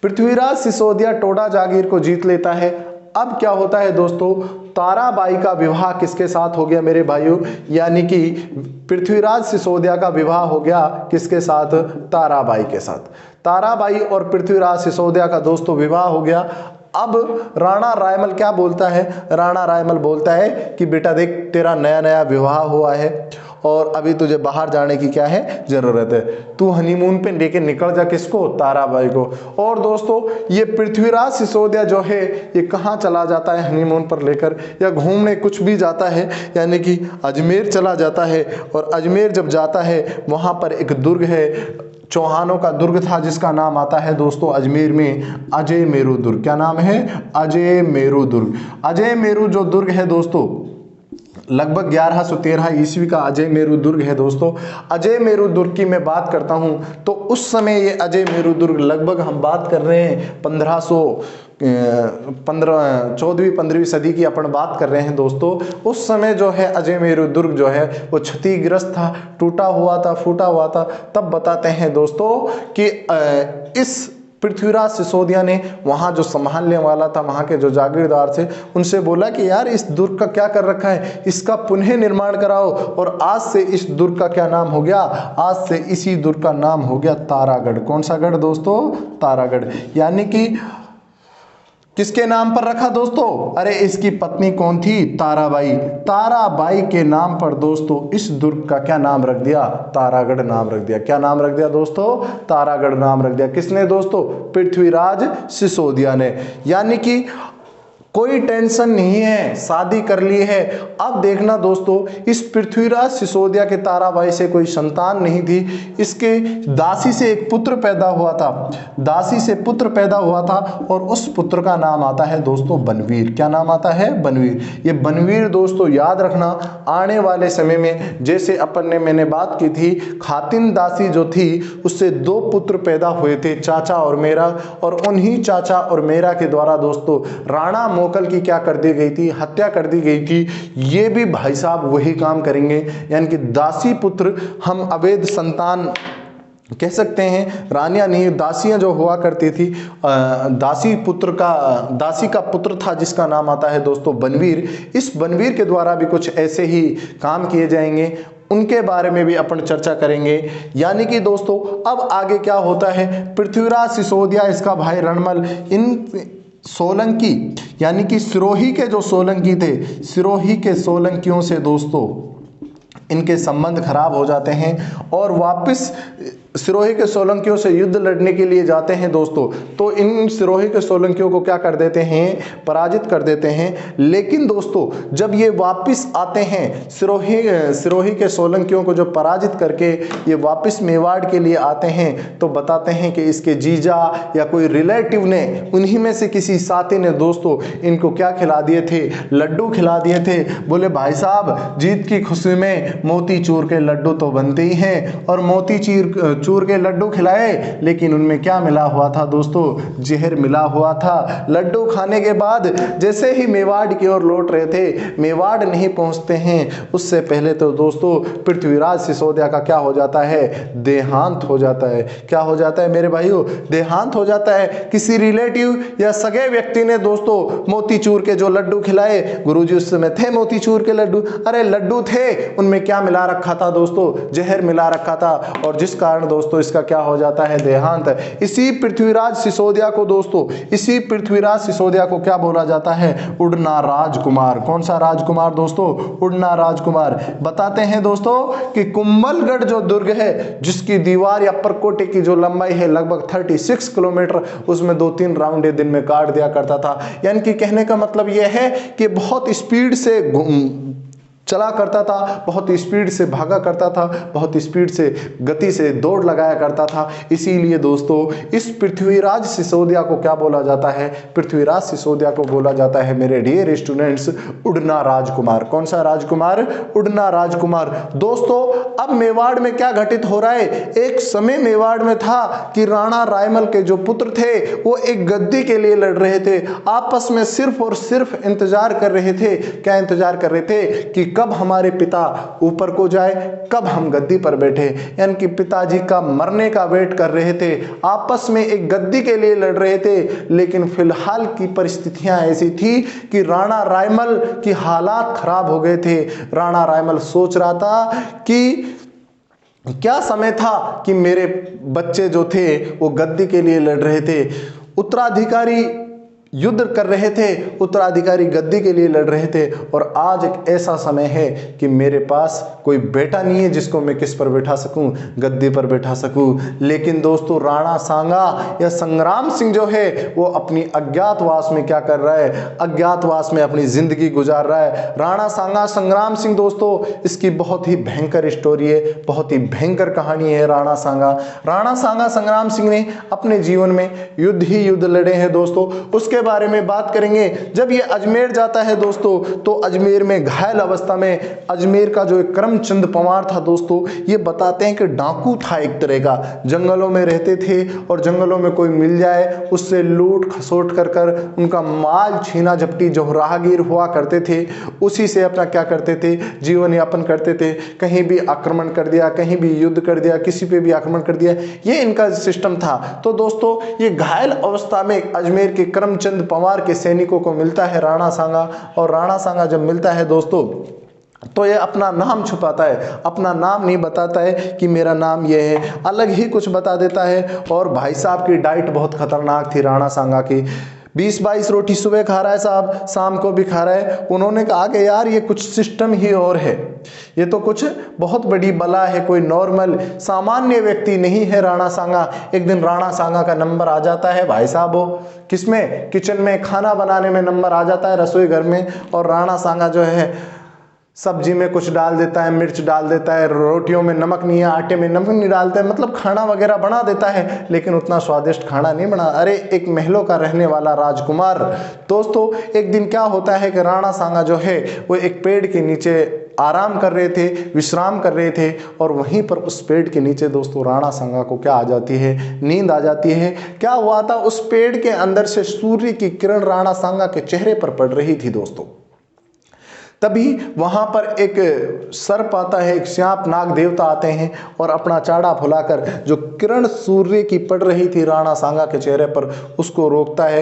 Speaker 1: पृथ्वीराज सिसोदिया टोडा जागीर को जीत लेता है। अब क्या होता है दोस्तों, ताराबाई का विवाह किसके साथ हो गया मेरे भाइयों, यानी कि पृथ्वीराज सिसोदिया का विवाह हो गया किसके साथ, ताराबाई के साथ। ताराबाई और पृथ्वीराज सिसोदिया का दोस्तों विवाह हो गया। अब राणा रायमल क्या बोलता है, राणा रायमल बोलता है कि बेटा देख तेरा नया विवाह हुआ है और अभी तुझे बाहर जाने की क्या है, जरूरत है, तू हनीमून पे लेके निकल जा किसको, ताराबाई को। और दोस्तों ये पृथ्वीराज सिसोदिया जो है ये कहाँ चला जाता है हनीमून पर लेकर, या घूमने कुछ भी जाता है, यानी कि अजमेर चला जाता है। और अजमेर जब जाता है वहाँ पर एक दुर्ग है, चौहानों का दुर्ग था, जिसका नाम आता है दोस्तों अजमेर में अजय मेरू दुर्ग। क्या नाम है, अजय मेरू दुर्ग। अजय मेरू जो दुर्ग है दोस्तों लगभग 1113 ईस्वी का अजय मेरू दुर्ग है दोस्तों। अजय मेरू दुर्ग की मैं बात करता हूं तो उस समय ये अजय मेरू दुर्ग लगभग हम बात कर रहे हैं 14वीं-15वीं सदी की अपन बात कर रहे हैं दोस्तों। उस समय जो है अजय मेरू दुर्ग जो है वो क्षतिग्रस्त था, टूटा हुआ था, फूटा हुआ था। तब बताते हैं दोस्तों कि इस पृथ्वीराज सिसोदिया ने वहाँ जो संभालने वाला था, वहाँ के जो जागीरदार थे, उनसे बोला कि यार इस दुर्ग का क्या कर रखा है, इसका पुनः निर्माण कराओ। और आज से इस दुर्ग का क्या नाम हो गया, आज से इसी दुर्ग का नाम हो गया तारागढ़। कौन सा गढ़ दोस्तों, तारागढ़। यानी कि किसके नाम पर रखा दोस्तों? अरे इसकी पत्नी कौन थी? ताराबाई। ताराबाई के नाम पर दोस्तों इस दुर्ग का क्या नाम रख दिया? तारागढ़ नाम रख दिया। क्या नाम रख दिया दोस्तों? तारागढ़ नाम रख दिया। किसने दोस्तों? पृथ्वीराज सिसोदिया ने। यानी कि कोई टेंशन नहीं है, शादी कर ली है। अब देखना दोस्तों, इस पृथ्वीराज सिसोदिया के ताराबाई से कोई संतान नहीं थी। इसके दासी से एक पुत्र पैदा हुआ था, दासी से पुत्र पैदा हुआ था और उस पुत्र का नाम आता है दोस्तों बनवीर। क्या नाम आता है? बनवीर। ये बनवीर दोस्तों याद रखना, आने वाले समय में जैसे अपन ने मैंने बात की थी, खातिन दासी जो थी उससे 2 पुत्र पैदा हुए थे, चाचा और मेरा, और उन्हीं चाचा और मेरा के द्वारा दोस्तों राणा मोकल की क्या कर दी गई थी? हत्या कर दी गई थी। ये भी भाई साहब वही काम करेंगे, यानी कि दासी पुत्र हम अवैध संतान कह सकते हैं। रानियां नहीं, दासियां जो हुआ करती थी, दासी का पुत्र था जिसका नाम आता है दोस्तों बनवीर। इस बनवीर के द्वारा भी कुछ ऐसे ही काम किए जाएंगे, उनके बारे में भी अपन चर्चा करेंगे। यानी कि दोस्तों अब आगे क्या होता है, पृथ्वीराज सिसोदिया, इसका भाई रणमल, इन सोलंकी यानी कि सिरोही के जो सोलंकी थे, सिरोही के सोलंकियों से दोस्तों इनके संबंध खराब हो जाते हैं और वापस सिरोही के सोलंकियों से युद्ध लड़ने के लिए जाते हैं दोस्तों। तो इन सिरोही के सोलंकियों को क्या कर देते हैं? पराजित कर देते हैं। लेकिन दोस्तों जब ये वापस आते हैं, सिरोही के सोलंकियों को जो पराजित करके ये वापस मेवाड़ के लिए आते हैं, तो बताते हैं कि इसके जीजा या कोई रिलेटिव ने, उन्हीं में से किसी साथी ने दोस्तों इनको क्या खिला दिए थे? लड्डू खिला दिए थे। बोले भाई साहब जीत की खुशी में मोतीचूर के लड्डू तो बनते ही हैं, और चूर के लड्डू खिलाए, लेकिन उनमें क्या मिला हुआ था दोस्तों? जहर मिला हुआ था। लड्डू खाने के बाद जैसे ही मेवाड़ की ओर लौट रहे थे, मेवाड़ नहीं पहुंचते हैं उससे पहले तो दोस्तों पृथ्वीराज सिसोदिया का क्या हो जाता है? देहांत हो जाता है। क्या हो जाता है मेरे भाइयों? देहांत हो जाता है। किसी रिलेटिव या सगे व्यक्ति ने दोस्तों मोतीचूर के जो लड्डू खिलाए, गुरुजी उस समय थे मोतीचूर के लड्डू, अरे लड्डू थे, उनमें क्या मिला रखा था दोस्तों? जहर मिला रखा था, और जिस कारण दोस्तों इसका क्या हो जाता है? देहांत। इसी पृथ्वीराज सिसोदिया को क्या बोला जाता है? उड़ना राजकुमार। कौन सा राजकुमार दोस्तों? उड़ना राजकुमार। बताते हैं दोस्तों कि कुंभलगढ़ जो दुर्ग है, जिसकी दीवार या परकोटे की जो लंबाई है लगभग 36 किलोमीटर, उसमें 2-3 राउंड दिन में काट दिया करता था। यानी कि कहने का मतलब यह है कि बहुत स्पीड से चला करता था, बहुत स्पीड से भागा करता था, बहुत स्पीड से गति से दौड़ लगाया करता था। इसीलिए दोस्तों इस पृथ्वीराज सिसोदिया को क्या बोला जाता है? पृथ्वीराज सिसोदिया को बोला जाता है मेरे डियर स्टूडेंट्स उड़ना राजकुमार। कौन सा राजकुमार? उड़ना राजकुमार। दोस्तों अब मेवाड़ में क्या घटित हो रहा है? एक समय मेवाड़ में था कि राणा रायमल के जो पुत्र थे वो एक गद्दी के लिए लड़ रहे थे, आपस में सिर्फ और सिर्फ इंतजार कर रहे थे। क्या इंतजार कर रहे थे? कि कब हमारे पिता ऊपर को जाए, कब हम गद्दी पर बैठे। यानी कि पिताजी का मरने का वेट कर रहे थे, आपस में एक गद्दी के लिए लड़ रहे थे। लेकिन फिलहाल की परिस्थितियां ऐसी थी कि राणा रायमल की हालात खराब हो गए थे। राणा रायमल सोच रहा था कि क्या समय था कि मेरे बच्चे जो थे वो गद्दी के लिए लड़ रहे थे, उत्तराधिकारी युद्ध कर रहे थे, उत्तराधिकारी गद्दी के लिए लड़ रहे थे, और आज एक ऐसा समय है कि मेरे पास कोई बेटा नहीं है जिसको मैं किस पर बैठा सकूं? गद्दी पर बैठा सकूं। लेकिन दोस्तों राणा सांगा या संग्राम सिंह जो है वो अपनी अज्ञातवास में क्या कर रहा है? अज्ञातवास में अपनी जिंदगी गुजार रहा है। राणा सांगा संग्राम सिंह दोस्तों इसकी बहुत ही भयंकर स्टोरी है, बहुत ही भयंकर कहानी है। राणा सांगा संग्राम सिंह ने अपने जीवन में युद्ध ही युद्ध लड़े हैं दोस्तों, उसके बारे में बात करेंगे। जब ये अजमेर जाता है दोस्तों, तो अजमेर में घायल अवस्था में अजमेर का जो एक करमचंद पंवार था दोस्तों, ये बताते हैं कि डाकू था एक तरह का, जंगलों में रहते थे और जंगलों में कोई मिल जाए उससे लूट खसोट कर उनका माल छीना झपटी जो राहगीर हुआ करते थे उसी से अपना क्या करते थे? जीवन यापन करते थे। कहीं भी आक्रमण कर दिया, कहीं भी युद्ध कर दिया, किसी पे भी आक्रमण कर दिया, ये इनका सिस्टम था। तो दोस्तों ये घायल अवस्था में अजमेर के करमचंद पंवार के सैनिकों को मिलता है राणा सांगा, और राणा सांगा जब मिलता है दोस्तों तो ये अपना नाम छुपाता है, अपना नाम नहीं बताता है कि मेरा नाम ये है, अलग ही कुछ बता देता है। और भाई साहब की डाइट बहुत खतरनाक थी राणा सांगा की। 20-22 रोटी सुबह खा रहा है साहब, शाम को भी खा रहा है। उन्होंने कहा कि यार ये कुछ सिस्टम ही और है, ये तो कुछ बहुत बड़ी बला है, कोई नॉर्मल सामान्य व्यक्ति नहीं है राणा सांगा। एक दिन राणा सांगा का नंबर आ जाता है भाई साहब, वो किसमें, किचन में खाना बनाने में नंबर आ जाता है, रसोई घर में। और राणा सांगा जो है सब्जी में कुछ डाल देता है, मिर्च डाल देता है, रोटियों में नमक नहीं है, आटे में नमक नहीं डालता है, मतलब खाना वगैरह बना देता है, लेकिन उतना स्वादिष्ट खाना नहीं बना। अरे एक महलों का रहने वाला राजकुमार। दोस्तों एक दिन क्या होता है कि राणा सांगा जो है वो एक पेड़ के नीचे आराम कर रहे थे, विश्राम कर रहे थे, और वहीं पर उस पेड़ के नीचे दोस्तों राणा सांगा को क्या आ जाती है, नींद आ जाती है। क्या हुआ था, उस पेड़ के अंदर से सूर्य की किरण राणा सांगा के चेहरे पर पड़ रही थी दोस्तों। तभी वहां पर एक सर्प आता है, एक सांप नाग देवता आते हैं और अपना चाड़ा फुलाकर जो किरण सूर्य की पड़ रही थी राणा सांगा के चेहरे पर उसको रोकता है,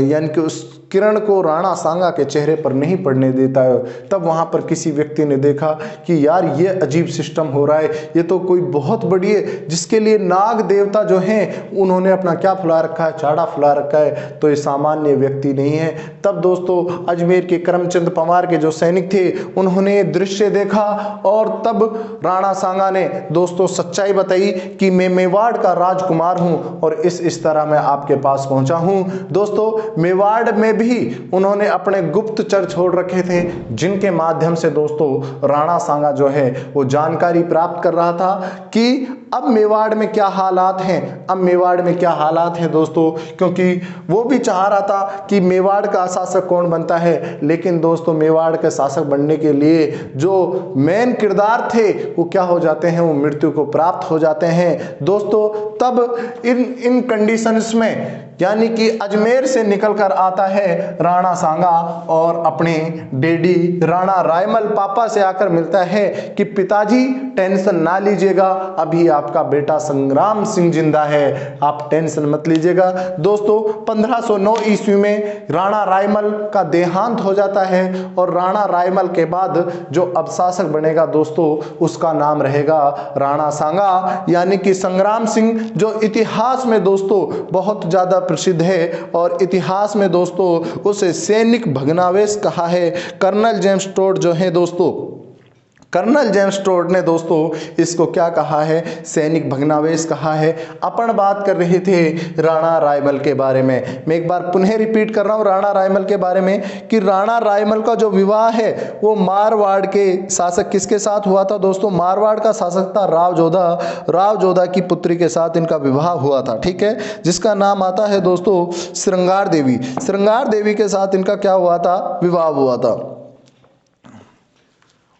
Speaker 1: यानी कि उस किरण को राणा सांगा के चेहरे पर नहीं पड़ने देता है। तब वहां पर किसी व्यक्ति ने देखा कि यार ये अजीब सिस्टम हो रहा है, ये तो कोई बहुत बड़ी है, जिसके लिए नाग देवता जो हैं उन्होंने अपना क्या फुला रखा है, चाड़ा फुला रखा है, तो ये सामान्य व्यक्ति नहीं है। तब दोस्तों अजमेर के करमचंद पवार के जो सैनिक थे उन्होंने दृश्य देखा और तब राणा सांगा ने दोस्तों सच्चाई बताई कि मैं मेवाड़ का राजकुमार हूं और इस तरह मैं आपके पास पहुंचा हूं। दोस्तों मेवाड़ में भी उन्होंने अपने गुप्तचर छोड़ रखे थे, जिनके माध्यम से दोस्तों राणा सांगा जो है वो जानकारी प्राप्त कर रहा था कि अब मेवाड़ में क्या हालात हैं, अब मेवाड़ में क्या हालात हैं दोस्तों, क्योंकि वो भी चाह रहा था कि मेवाड़ का शासक कौन बनता है। लेकिन दोस्तों मेवाड़ के शासक बनने के लिए जो मेन किरदार थे वो क्या हो जाते हैं, वो मृत्यु को प्राप्त हो जाते हैं दोस्तों। तब इन कंडीशंस में यानी कि अजमेर से निकलकर आता है राणा सांगा और अपने डैडी राणा रायमल पापा से आकर मिलता है कि पिताजी टेंशन ना लीजिएगा, अभी आपका बेटा संग्राम सिंह जिंदा है, आप टेंशन मत लीजिएगा। दोस्तों 1509 ईस्वी में राणा रायमल का देहांत हो जाता है और राणा रायमल के बाद जो अब शासक बनेगा दोस्तों उसका नाम रहेगा राणा सांगा, यानी कि संग्राम सिंह, जो इतिहास में दोस्तों बहुत ज्यादा प्रसिद्ध है। और इतिहास में दोस्तों उसे सैनिक भग्नावेश कहा है। कर्नल जेम्स टोड जो है दोस्तों, कर्नल जेम्स टोड ने दोस्तों इसको क्या कहा है, सैनिक भग्नावेश कहा है। अपन बात कर रहे थे राणा रायमल के बारे में, मैं एक बार पुनः रिपीट कर रहा हूं राणा रायमल के बारे में कि राणा रायमल का जो विवाह है वो मारवाड़ के शासक किसके साथ हुआ था दोस्तों, मारवाड़ का शासक था राव जोधा की पुत्री के साथ इनका विवाह हुआ था, ठीक है, जिसका नाम आता है दोस्तों श्रृंगार देवी के साथ इनका क्या हुआ था, विवाह हुआ था।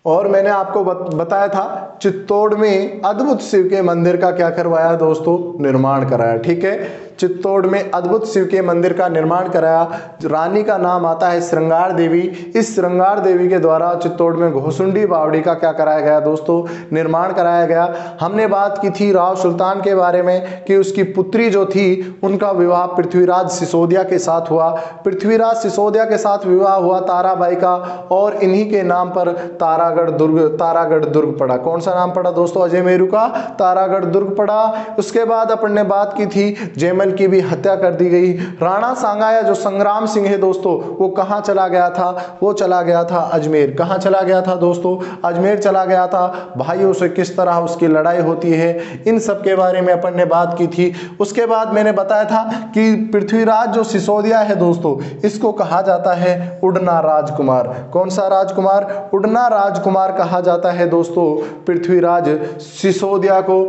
Speaker 1: और मैंने आपको बताया था चित्तौड़ में अद्भुत शिव के मंदिर का क्या करवाया दोस्तों, निर्माण कराया, ठीक है, चित्तौड़ में अद्भुत शिव के मंदिर का निर्माण कराया। रानी का नाम आता है श्रृंगार देवी। इस श्रृंगार देवी के द्वारा चित्तौड़ में घोसुंडी बावड़ी का क्या कराया गया दोस्तों, निर्माण कराया गया। हमने बात की थी राव सुल्तान के बारे में कि उसकी पुत्री जो थी उनका विवाह पृथ्वीराज सिसोदिया के साथ हुआ। पृथ्वीराज सिसोदिया के साथ विवाह हुआ ताराबाई का और इन्हीं के नाम पर तारागढ़ दुर्ग पड़ा। कौन सा नाम पड़ा दोस्तों, अजय मेरू का तारागढ़ दुर्ग पड़ा। उसके बाद अपन ने बात की थी जयमल की भी हत्या कर दी गई। राणा सांगाया जो संग्राम सिंह है दोस्तों वो कहां चला गया था, वो चला गया था अजमेर। कहां चला गया था दोस्तों, अजमेर चला गया था। भाइयों से किस तरह उसकी लड़ाई होती है इन सब के बारे में अपन ने बात की थी। उसके बाद मैंने बताया था कि पृथ्वीराज जो सिसोदिया है दोस्तों इसको कहा जाता है उड़ना राजकुमार। कौन सा राजकुमार, उड़ना राजकुमार कहा जाता है दोस्तों पृथ्वीराज सिसोदिया को।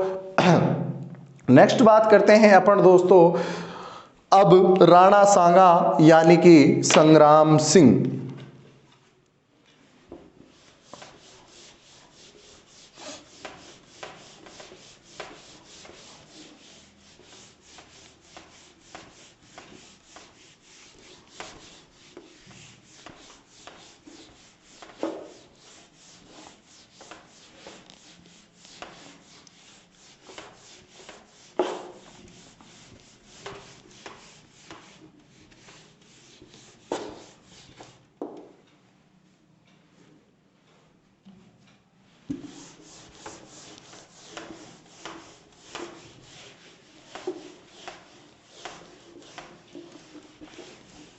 Speaker 1: नेक्स्ट बात करते हैं अपन दोस्तों अब राणा सांगा यानी कि संग्राम सिंह।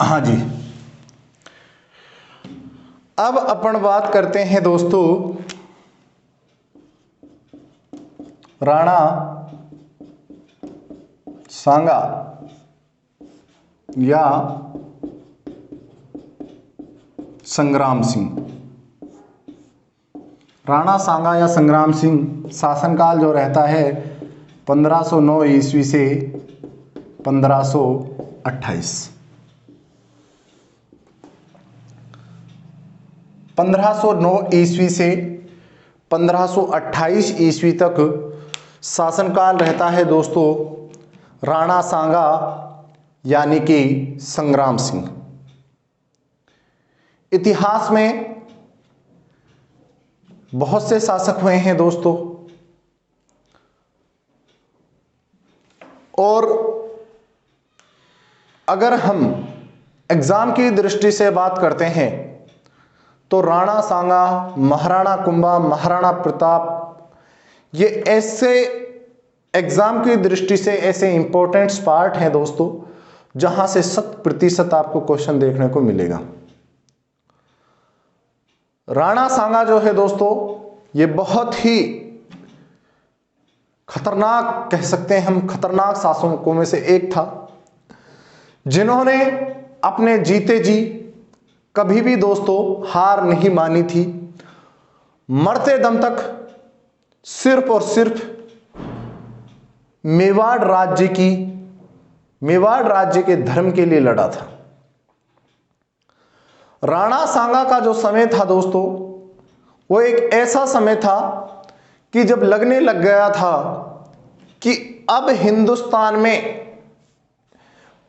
Speaker 1: हाँ जी, अब अपन बात करते हैं दोस्तों राणा सांगा या संग्राम सिंह। राणा सांगा या संग्राम सिंह शासनकाल जो रहता है 1509 ईस्वी से 1528। 1509 ईस्वी से 1528 ईस्वी तक शासनकाल रहता है दोस्तों राणा सांगा यानी कि संग्राम सिंह। इतिहास में बहुत से शासक हुए हैं दोस्तों, और अगर हम एग्जाम की दृष्टि से बात करते हैं तो राणा सांगा, महाराणा कुंभा, महाराणा प्रताप, ये ऐसे एग्जाम की दृष्टि से ऐसे इंपॉर्टेंट पार्ट हैं दोस्तों जहां से 100% आपको क्वेश्चन देखने को मिलेगा। राणा सांगा जो है दोस्तों ये बहुत ही खतरनाक, कह सकते हैं हम, खतरनाक शासकों में से एक था, जिन्होंने अपने जीते जी कभी भी दोस्तों हार नहीं मानी थी। मरते दम तक सिर्फ और सिर्फ मेवाड़ राज्य के धर्म के लिए लड़ा था। राणा सांगा का जो समय था दोस्तों वो एक ऐसा समय था कि जब लगने लग गया था कि अब हिंदुस्तान में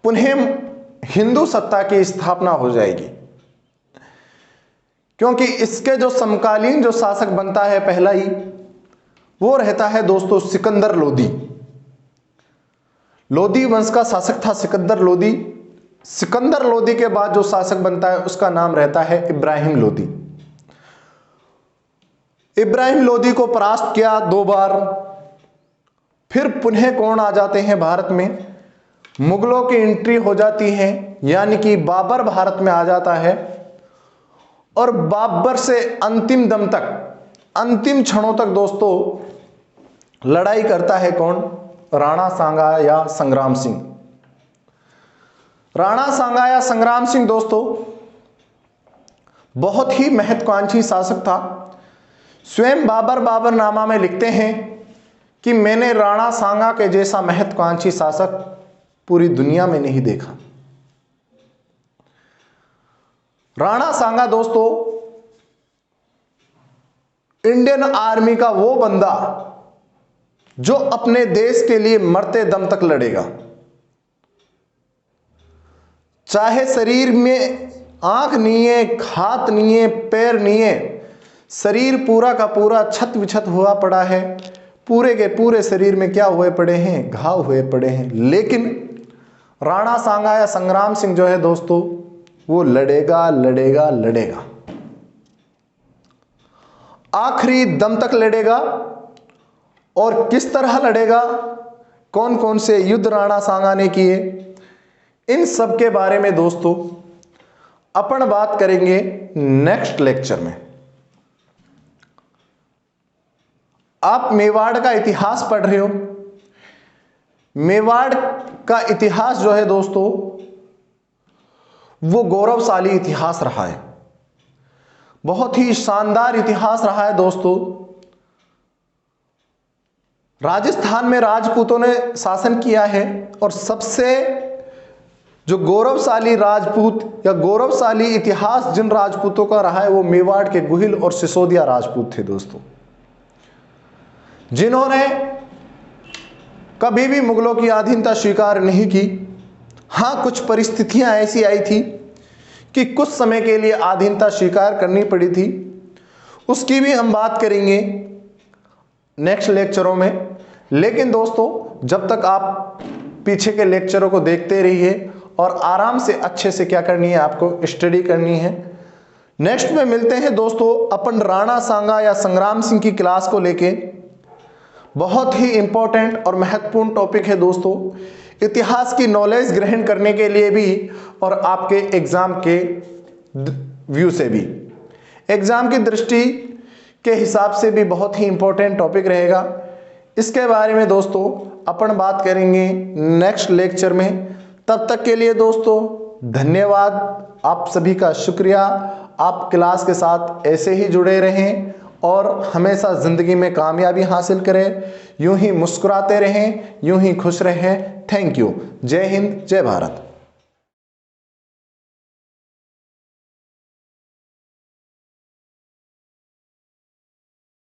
Speaker 1: पुनः हिंदू सत्ता की स्थापना हो जाएगी, क्योंकि इसके जो समकालीन जो शासक बनता है पहला ही, वो रहता है दोस्तों सिकंदर लोदी। लोदी वंश का शासक था सिकंदर लोदी। सिकंदर लोदी के बाद जो शासक बनता है उसका नाम रहता है इब्राहिम लोदी। इब्राहिम लोदी को परास्त किया 2 बार, फिर पुनः कौन आ जाते हैं भारत में, मुगलों की एंट्री हो जाती है, यानी कि बाबर भारत में आ जाता है, और बाबर से अंतिम दम तक, अंतिम क्षणों तक दोस्तों लड़ाई करता है कौन, राणा सांगा या संग्राम सिंह। राणा सांगा या संग्राम सिंह दोस्तों बहुत ही महत्वाकांक्षी शासक था। स्वयं बाबरनामा में लिखते हैं कि मैंने राणा सांगा के जैसा महत्वाकांक्षी शासक पूरी दुनिया में नहीं देखा। राणा सांगा दोस्तों इंडियन आर्मी का वो बंदा जो अपने देश के लिए मरते दम तक लड़ेगा, चाहे शरीर में आंख नहीं है, हाथ नहीं है, पैर नहीं है, शरीर पूरा का पूरा छत विछत हुआ पड़ा है, पूरे के पूरे शरीर में क्या हुए पड़े हैं, घाव हुए पड़े हैं, लेकिन राणा सांगा या संग्राम सिंह जो है दोस्तों वो लड़ेगा लड़ेगा लड़ेगा, आखिरी दम तक लड़ेगा। और किस तरह लड़ेगा, कौन कौन से युद्ध राणा सांगा ने किए, इन सब के बारे में दोस्तों अपन बात करेंगे नेक्स्ट लेक्चर में। आप मेवाड़ का इतिहास पढ़ रहे हो, मेवाड़ का इतिहास जो है दोस्तों वो गौरवशाली इतिहास रहा है, बहुत ही शानदार इतिहास रहा है दोस्तों। राजस्थान में राजपूतों ने शासन किया है, और सबसे जो गौरवशाली राजपूत या गौरवशाली इतिहास जिन राजपूतों का रहा है वो मेवाड़ के गुहिल और सिसोदिया राजपूत थे दोस्तों, जिन्होंने कभी भी मुगलों की अधीनता स्वीकार नहीं की। हाँ, कुछ परिस्थितियां ऐसी आई थी कि कुछ समय के लिए अधीनता स्वीकार करनी पड़ी थी, उसकी भी हम बात करेंगे नेक्स्ट लेक्चरों में। लेकिन दोस्तों जब तक आप पीछे के लेक्चरों को देखते रहिए और आराम से अच्छे से क्या करनी है, आपको स्टडी करनी है। नेक्स्ट में मिलते हैं दोस्तों अपन राणा सांगा या संग्राम सिंह की क्लास को लेके। बहुत ही इंपॉर्टेंट और महत्वपूर्ण टॉपिक है दोस्तों, इतिहास की नॉलेज ग्रहण करने के लिए भी और आपके एग्जाम के व्यू से भी, एग्जाम की दृष्टि के हिसाब से भी बहुत ही इंपॉर्टेंट टॉपिक रहेगा। इसके बारे में दोस्तों अपन बात करेंगे नेक्स्ट लेक्चर में। तब तक के लिए दोस्तों धन्यवाद, आप सभी का शुक्रिया। आप क्लास के साथ ऐसे ही जुड़े रहें और हमेशा ज़िंदगी में कामयाबी हासिल करें, यूं ही मुस्कुराते रहें, यूं ही खुश रहें। Thank you. जय हिंद, जय भारत।